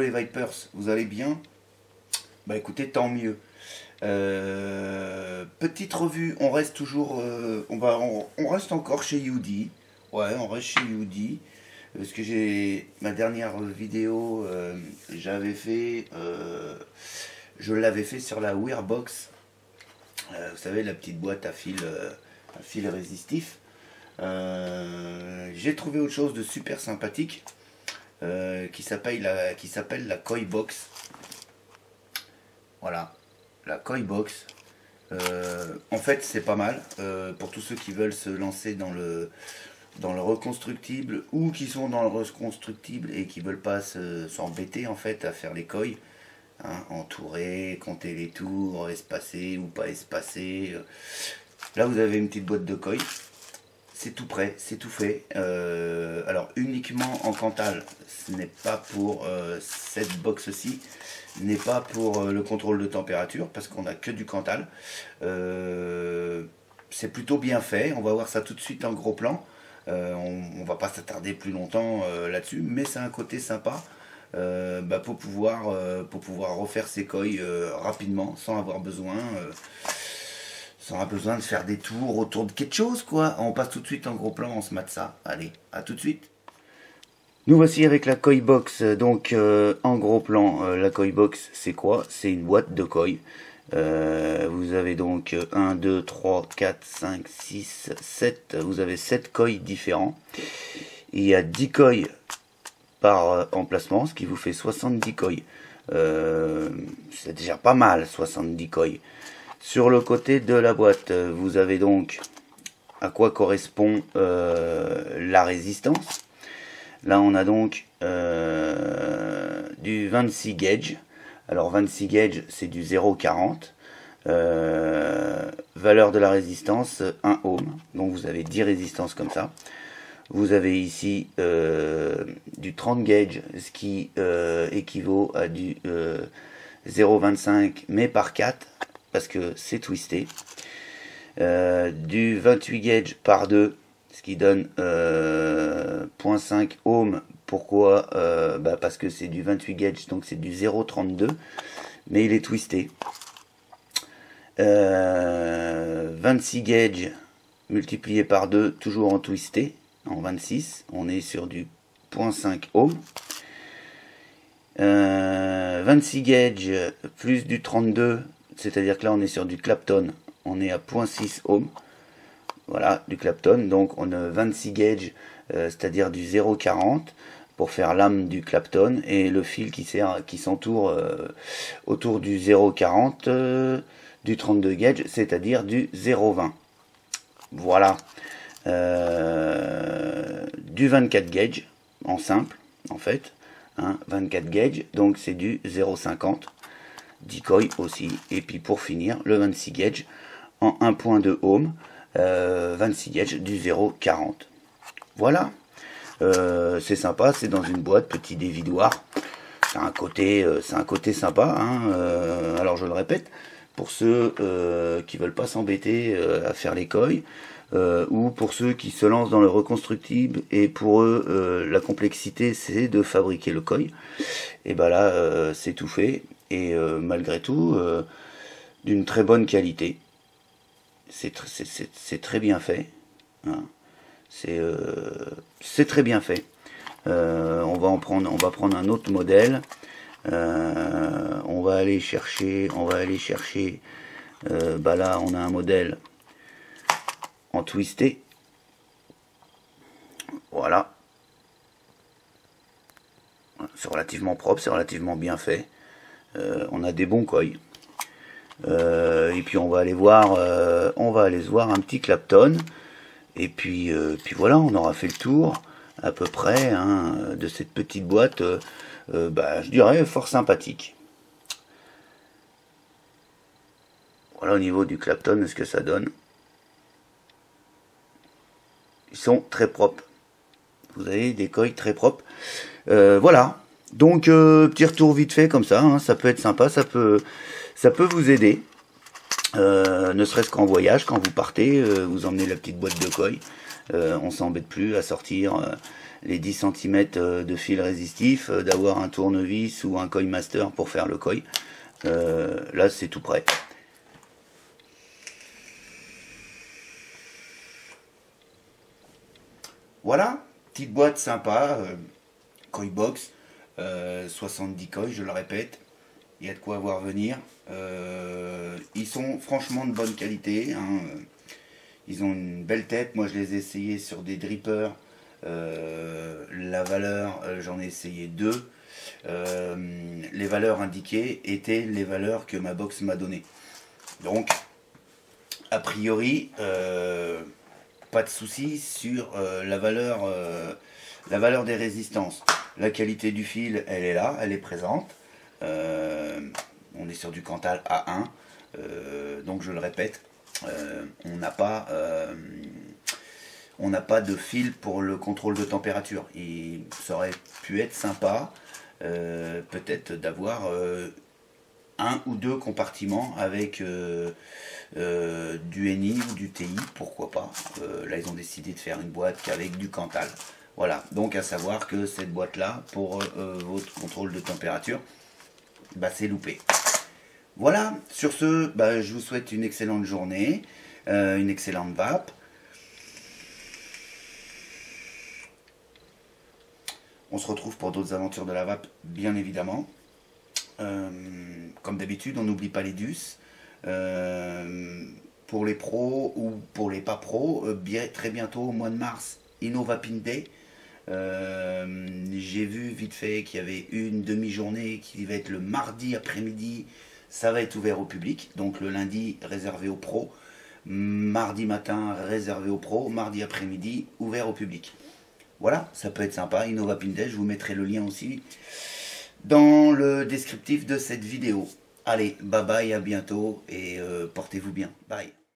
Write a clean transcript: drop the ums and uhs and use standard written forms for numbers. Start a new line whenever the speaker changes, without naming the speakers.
les Vipers, vous allez bien? Bah écoutez, tant mieux. Petite revue, on reste toujours, on reste encore chez Yudi. Ouais, on reste chez Yudi. Parce que j'ai ma dernière vidéo, je l'avais fait sur la Wearbox. Vous savez, la petite boîte à fil résistif. J'ai trouvé autre chose de super sympathique qui s'appelle la Koi Box. Voilà, la Koi Box. En fait, c'est pas mal pour tous ceux qui veulent se lancer dans le reconstructible ou qui sont dans le reconstructible et qui veulent pas s'embêter en fait à faire les koi, hein, entourer, compter les tours, espacés ou pas espacés. Là, vous avez une petite boîte de koi. C'est tout prêt, c'est tout fait. Alors uniquement en Cantal, ce n'est pas pour cette box-ci, n'est pas pour le contrôle de température, parce qu'on n'a que du Cantal. C'est plutôt bien fait, on va voir ça tout de suite en gros plan. On va pas s'attarder plus longtemps là-dessus, mais c'est un côté sympa pour pouvoir refaire ses koi rapidement, sans avoir besoin de faire des tours autour de quelque chose, quoi. On passe tout de suite en gros plan, on se mate ça. Allez, à tout de suite. Nous voici avec la Koi Box. Donc, en gros plan, la Koi Box, c'est quoi? C'est une boîte de koi. Vous avez donc 1, 2, 3, 4, 5, 6, 7. Vous avez 7 koi différents. Il y a 10 koi par emplacement, ce qui vous fait 70 koi. C'est déjà pas mal, 70 koi. Sur le côté de la boîte, vous avez donc à quoi correspond la résistance. Là, on a donc du 26 gauge. Alors, 26 gauge, c'est du 0,40. Valeur de la résistance, 1 ohm. Donc, vous avez 10 résistances comme ça. Vous avez ici du 30 gauge, ce qui équivaut à du 0,25 mais par 4. Parce que c'est twisté. Du 28 gauge par 2, ce qui donne 0,5 ohm. Pourquoi? Parce que c'est du 28 gauge, donc c'est du 0,32, mais il est twisté. 26 gauge multiplié par 2, toujours en twisté, en 26, on est sur du 0,5 ohm. 26 gauge plus du 32, c'est-à-dire que là on est sur du Clapton, on est à 0,6 ohm. Voilà, du Clapton, donc on a 26 gauge, c'est-à-dire du 0,40 pour faire l'âme du Clapton, et le fil qui s'entoure autour du 0,40 du 32 gauge, c'est-à-dire du 0,20. Voilà. Du 24 gauge en simple, en fait, hein, 24 gauge, donc c'est du 0,50. 10 koi aussi, et puis pour finir le 26 gauge en 1,2 ohm, 26 gauge du 0,40. Voilà, c'est sympa, c'est dans une boîte, petit dévidoir, c'est un côté sympa, hein. Alors je le répète, pour ceux qui veulent pas s'embêter à faire les koi, ou pour ceux qui se lancent dans le reconstructible, et pour eux la complexité c'est de fabriquer le koi, et ben là c'est tout fait. Et malgré tout, d'une très bonne qualité. C'est très bien fait. Hein. C'est très bien fait. On va prendre un autre modèle. On va aller chercher. Là, on a un modèle en twisté. Voilà. C'est relativement propre, c'est relativement bien fait. On a des bons koi. Et puis on va aller voir un petit Clapton. Et puis voilà, on aura fait le tour à peu près, hein, de cette petite boîte, je dirais fort sympathique. Voilà au niveau du Clapton ce que ça donne. Ils sont très propres. Vous avez des koi très propres. Voilà. Donc petit retour vite fait comme ça, hein, ça peut être sympa, ça peut vous aider, ne serait-ce qu'en voyage, quand vous partez, vous emmenez la petite boîte de koi, On s'embête plus à sortir les 10 cm de fil résistif, d'avoir un tournevis ou un coil master pour faire le coil. Là c'est tout prêt. Voilà, petite boîte sympa, coil box, 70 coils, je le répète, il y a de quoi voir venir. Ils sont franchement de bonne qualité, hein. Ils ont une belle tête, moi je les ai essayés sur des drippers, la valeur, j'en ai essayé 2. Les valeurs indiquées étaient les valeurs que ma box m'a données. Donc, a priori, pas de souci sur la valeur des résistances. La qualité du fil, elle est là, elle est présente. On est sur du Cantal A1, donc je le répète, on n'a pas de fil pour le contrôle de température. Ça aurait pu être sympa, peut-être d'avoir un ou deux compartiments avec du NI ou du TI, pourquoi pas. Là ils ont décidé de faire une boîte qu'avec du Cantal. Voilà, donc à savoir que cette boîte là pour votre contrôle de température, bah c'est loupé. Voilà, sur ce, bah, je vous souhaite une excellente journée, une excellente vape. On se retrouve pour d'autres aventures de la vape, bien évidemment. Comme d'habitude, on n'oublie pas les DUS. Pour les pros ou pour les pas pros, très bientôt au mois de mars, Innovaping Day. J'ai vu vite fait qu'il y avait une demi-journée qui va être le mardi après-midi. Ça va être ouvert au public, donc le lundi réservé aux pros, mardi matin réservé aux pros, mardi après-midi ouvert au public. Voilà, ça peut être sympa, Innovaping Day, je vous mettrai le lien aussi dans le descriptif de cette vidéo. Allez, bye bye, à bientôt et portez-vous bien. Bye.